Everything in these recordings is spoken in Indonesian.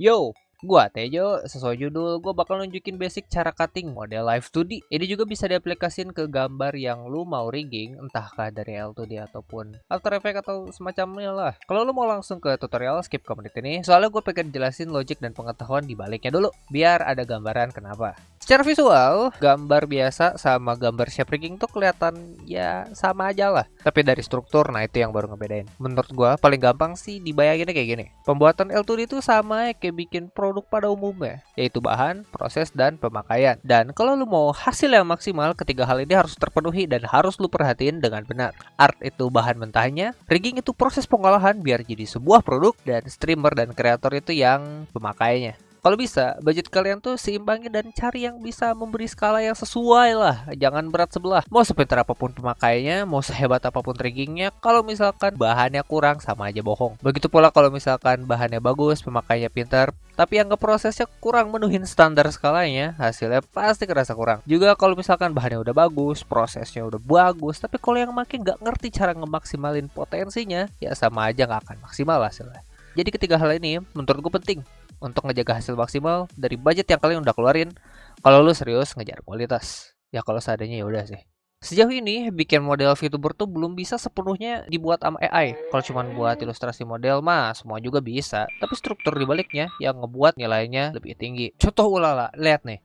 Yo, gua Tejo. Sesuai judul, gua bakal nunjukin basic cara cutting model Live 2D. Ini juga bisa diaplikasikan ke gambar yang lu mau rigging, entahkah dari L2D ataupun After Effects atau semacamnya lah. Kalau lu mau langsung ke tutorial, skip ke menit ini. Soalnya gue pengen jelasin logic dan pengetahuan di baliknya dulu, biar ada gambaran kenapa. Secara visual, gambar biasa sama gambar shape rigging tuh kelihatan ya sama aja lah. Tapi dari struktur, nah itu yang baru ngebedain. Menurut gua paling gampang sih dibayanginnya kayak gini. Pembuatan L2D itu sama kayak bikin produk pada umumnya, yaitu bahan, proses, dan pemakaian. Dan kalau lu mau hasil yang maksimal, ketiga hal ini harus terpenuhi dan harus lu perhatiin dengan benar. Art itu bahan mentahnya, rigging itu proses pengolahan biar jadi sebuah produk, dan streamer dan kreator itu yang pemakaiannya. Kalau bisa, budget kalian tuh seimbangin dan cari yang bisa memberi skala yang sesuai lah. Jangan berat sebelah. Mau sepintar apapun pemakaiannya, mau sehebat apapun riggingnya, kalau misalkan bahannya kurang sama aja bohong. Begitu pula kalau misalkan bahannya bagus, pemakaiannya pintar, tapi yang prosesnya kurang menuhin standar skalanya, hasilnya pasti kerasa kurang. Juga kalau misalkan bahannya udah bagus, prosesnya udah bagus, tapi kalau yang makin nggak ngerti cara ngemaksimalin potensinya, ya sama aja nggak akan maksimal hasilnya. Jadi ketiga hal ini menurut gue penting untuk ngejaga hasil maksimal dari budget yang kalian udah keluarin kalau lu serius ngejar kualitas. Ya kalau seadanya ya udah sih. Sejauh ini bikin model VTuber tuh belum bisa sepenuhnya dibuat sama AI. Kalau cuma buat ilustrasi model mah semua juga bisa, tapi struktur dibaliknya yang ngebuat nilainya lebih tinggi. Contoh ulala, lihat nih.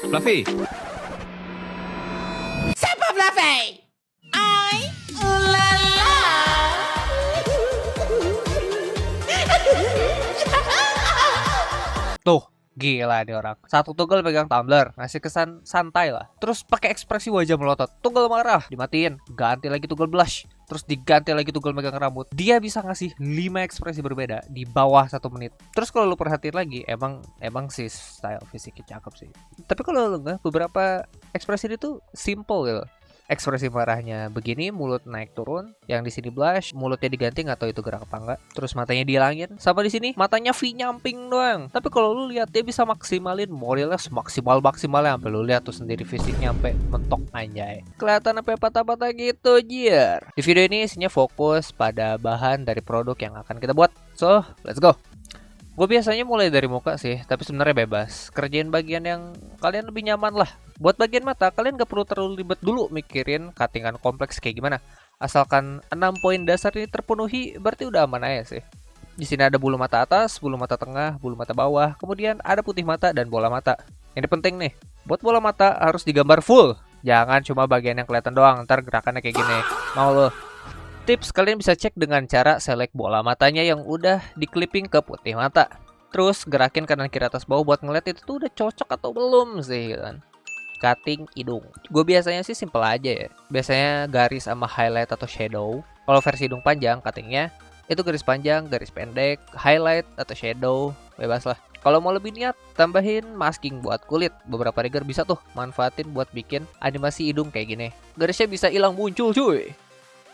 Fluffy, Siapa Fluffy? Ay, ulala. Tuh, gila nih orang. Satu tunggal pegang tumbler, ngasih kesan santai lah. Terus pakai ekspresi wajah melotot. Tunggal marah, dimatiin. Ganti lagi tunggal blush. Terus diganti lagi tunggal megang rambut. Dia bisa ngasih 5 ekspresi berbeda di bawah 1 menit. Terus kalau lu perhatiin lagi, emang sih style fisiknya cakep sih. Tapi kalau lu nggak, beberapa ekspresi itu simple gitu. Ekspresi marahnya begini, mulut naik turun, yang di sini blush, mulutnya diganti nggak tahu itu gerak apa enggak. Terus matanya dihilangin, sama di sini matanya V nyamping doang. Tapi kalau lu lihat dia bisa maksimalin modelnya semaksimal-maksimalnya sampai lu lihat tuh sendiri fisiknya sampai mentok anjay. Kelihatan sampai patah-patah gitu, jir. Di video ini isinya fokus pada bahan dari produk yang akan kita buat. So, let's go. Gue biasanya mulai dari muka sih, tapi sebenarnya bebas. Kerjain bagian yang kalian lebih nyaman lah. Buat bagian mata, kalian gak perlu terlalu ribet dulu mikirin cuttingan kompleks kayak gimana. Asalkan 6 poin dasar ini terpenuhi, berarti udah aman aja sih. Di sini ada bulu mata atas, bulu mata tengah, bulu mata bawah, kemudian ada putih mata dan bola mata. Ini penting nih, buat bola mata harus digambar full. Jangan cuma bagian yang kelihatan doang, ntar gerakannya kayak gini. Mau lo? Tips, kalian bisa cek dengan cara select bola matanya yang udah di clipping ke putih mata. Terus gerakin kanan kiri atas bawah buat ngeliat itu tuh udah cocok atau belum sih kan. Cutting hidung. Gue biasanya sih simple aja ya. Biasanya garis sama highlight atau shadow. Kalau versi hidung panjang cuttingnya itu garis panjang, garis pendek, highlight atau shadow, bebas lah. Kalau mau lebih niat, tambahin masking buat kulit. Beberapa rigger bisa tuh manfaatin buat bikin animasi hidung kayak gini. Garisnya bisa hilang muncul cuy.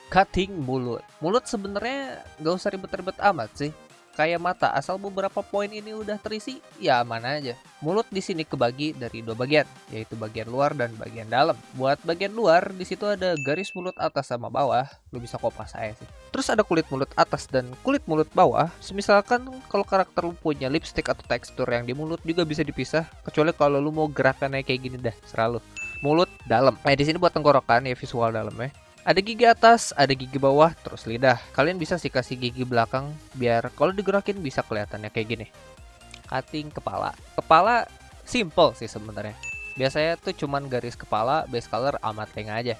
Cutting mulut. Mulut sebenarnya gak usah ribet-ribet amat sih. Kayak mata, asal beberapa poin ini udah terisi, ya aman aja. Mulut di sini kebagi dari 2 bagian, yaitu bagian luar dan bagian dalam. Buat bagian luar, di situ ada garis mulut atas sama bawah. Lu bisa kopas aja sih. Terus ada kulit mulut atas dan kulit mulut bawah. Misalkan kalau karakter lu punya lipstick atau tekstur yang di mulut juga bisa dipisah. Kecuali kalau lu mau gerakannya kayak gini dah, serah lu. Mulut dalam. Di sini buat tenggorokan ya visual dalamnya. Ada gigi atas, ada gigi bawah, terus lidah. Kalian bisa sih kasih gigi belakang biar kalau digerakin bisa kelihatannya kayak gini. Cutting kepala. Kepala simple sih sebenarnya. Biasanya tuh cuman garis kepala, base color sama telinga aja.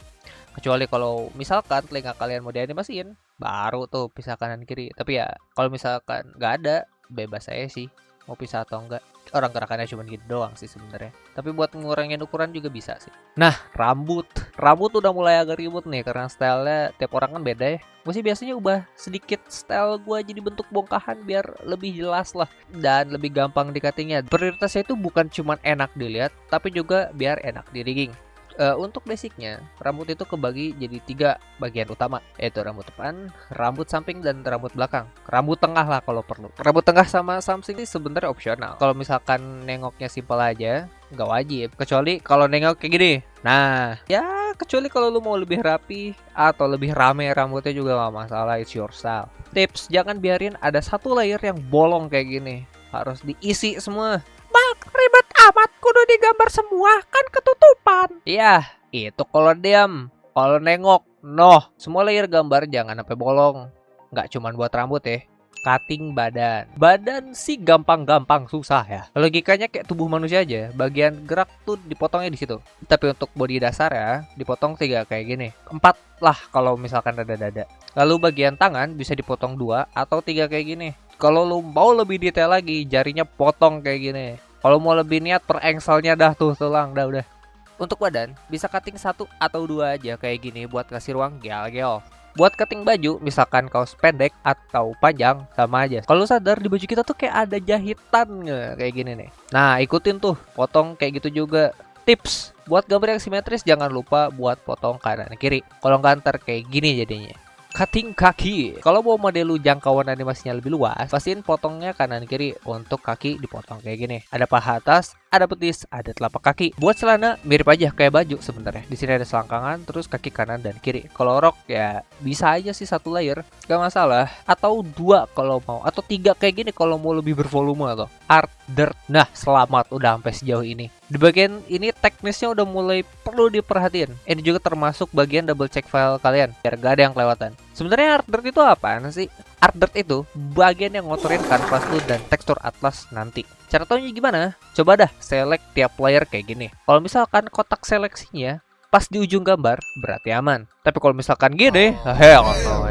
Kecuali kalau misalkan telinga kalian mau dianimasiin, baru tuh pisah kanan kiri. Tapi ya kalau misalkan nggak ada, bebas aja sih mau pisah atau enggak. Orang gerakannya cuma gitu doang sih sebenarnya. Tapi buat ngurangin ukuran juga bisa sih. Nah, rambut. Rambut udah mulai agak ribut nih karena stylenya tiap orang kan beda ya. Gue sih biasanya ubah sedikit style gue jadi bentuk bongkahan biar lebih jelas lah dan lebih gampang di cuttingnya. Prioritasnya itu bukan cuma enak dilihat, tapi juga biar enak di rigging. Untuk basicnya, rambut itu kebagi jadi 3 bagian utama, yaitu rambut depan, rambut samping, dan rambut belakang. Rambut tengah lah kalau perlu. Rambut tengah sama samping ini sebenarnya opsional. Kalau misalkan nengoknya simpel aja, nggak wajib. Kecuali kalau nengok kayak gini. Nah, ya kecuali kalau lu mau lebih rapi atau lebih rame rambutnya juga gak masalah, it's your style. Tips, jangan biarin ada satu layer yang bolong kayak gini. Harus diisi semua. Bang, ribet amat, kudu digambar semua, kan ketutupan. Iya, itu kalau diam. Kalau nengok, noh, semua layer gambar jangan sampai bolong. Nggak cuman buat rambut ya. Cutting badan. Badan sih gampang-gampang, susah ya. Logikanya kayak tubuh manusia aja. Bagian gerak tuh dipotongnya di situ. Tapi untuk body dasar ya, dipotong 3 kayak gini. 4 lah kalau misalkan ada dada. Lalu bagian tangan bisa dipotong 2 atau 3 kayak gini. Kalau lu mau lebih detail lagi, jarinya potong kayak gini. Kalau mau lebih niat, per engselnya dah tuh tulang, udah. Untuk badan, bisa cutting 1 atau 2 aja kayak gini buat kasih ruang gel-gel. Buat cutting baju, misalkan kaos pendek atau panjang, sama aja. Kalau sadar di baju kita tuh kayak ada jahitan kayak gini nih. Nah, ikutin tuh, potong kayak gitu juga. Tips, buat gambar yang simetris jangan lupa buat potong kanan kiri. Kalau nggak ntar kayak gini jadinya. Cutting kaki. Kalau mau model lu jangkauan animasinya lebih luas, pastiin potongnya kanan kiri. Untuk kaki dipotong kayak gini. Ada paha atas, ada betis, ada telapak kaki. Buat celana mirip aja kayak baju sebenarnya. Di sini ada selangkangan, terus kaki kanan dan kiri. Kalau rok ya bisa aja sih 1 layer, gak masalah. Atau 2 kalau mau, atau 3 kayak gini kalau mau lebih bervolume atau art dirt. Nah, selamat udah sampai sejauh ini. Di bagian ini teknisnya udah mulai perlu diperhatiin. Ini juga termasuk bagian double check file kalian biar gak ada yang kelewatan. Sebenarnya art dirt itu apaan sih? Art dirt itu bagian yang ngotorin kanvas lu dan tekstur atlas nanti. Cara taunya gimana? Coba dah select tiap layer kayak gini. Kalau misalkan kotak seleksinya pas di ujung gambar, berarti aman. Tapi kalau misalkan gini, hell no.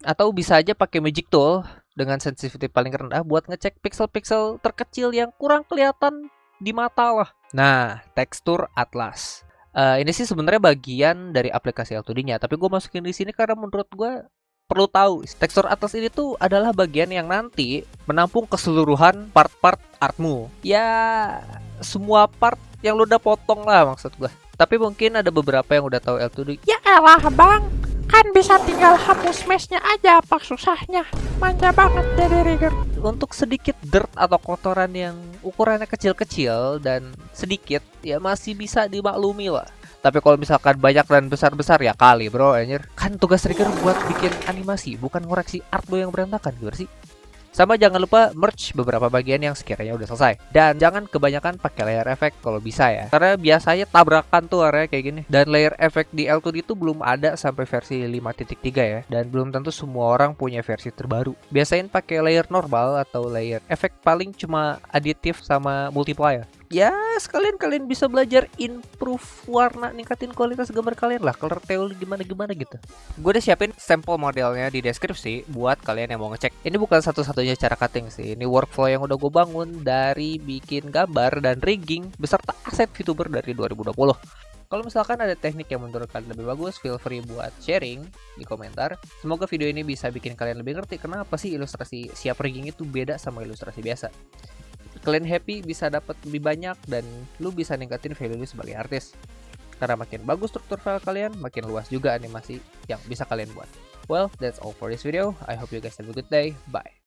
Atau bisa aja pakai magic tool dengan sensitivity paling rendah buat ngecek pixel-pixel terkecil yang kurang kelihatan di mata lah. Nah, tekstur atlas. Ini sih sebenarnya bagian dari aplikasi L2D-nya, tapi gue masukin di sini karena menurut gue perlu tahu. Tekstur atlas ini tuh adalah bagian yang nanti menampung keseluruhan part-part artmu. Ya, semua part yang lu udah potong lah maksud gue. Tapi mungkin ada beberapa yang udah tahu L2D. Ya elah bang, kan bisa tinggal hapus meshnya aja, apa susahnya? Manja banget jadi rigger. Untuk sedikit dirt atau kotoran yang ukurannya kecil-kecil dan sedikit, ya masih bisa dimaklumi lah. Tapi kalau misalkan banyak dan besar-besar ya kali bro anjir. Kan tugas rigger buat bikin animasi, bukan ngoreksi art lo yang berantakan, gimana sih? Sama jangan lupa merge beberapa bagian yang sekiranya udah selesai. Dan jangan kebanyakan pakai layer effect kalau bisa ya. Karena biasanya tabrakan tuh area kayak gini. Dan layer effect di L2D itu belum ada sampai versi 5.3 ya. Dan belum tentu semua orang punya versi terbaru. Biasain pakai layer normal atau layer effect paling cuma aditif sama multiplier. Ya sekalian kalian bisa belajar improve warna, ningkatin kualitas gambar kalian lah. Color theory gimana-gimana gitu. Gue udah siapin sampel modelnya di deskripsi buat kalian yang mau ngecek. Ini bukan satu-satunya cara cutting sih. Ini workflow yang udah gue bangun dari bikin gambar dan rigging beserta aset VTuber dari 2020. Kalau misalkan ada teknik yang menurut kalian lebih bagus, feel free buat sharing di komentar. Semoga video ini bisa bikin kalian lebih ngerti kenapa sih ilustrasi siap rigging itu beda sama ilustrasi biasa. Kalian happy bisa dapat lebih banyak dan lu bisa ningkatin value lu sebagai artis. Karena makin bagus struktur file kalian, makin luas juga animasi yang bisa kalian buat. Well, that's all for this video. I hope you guys have a good day. Bye.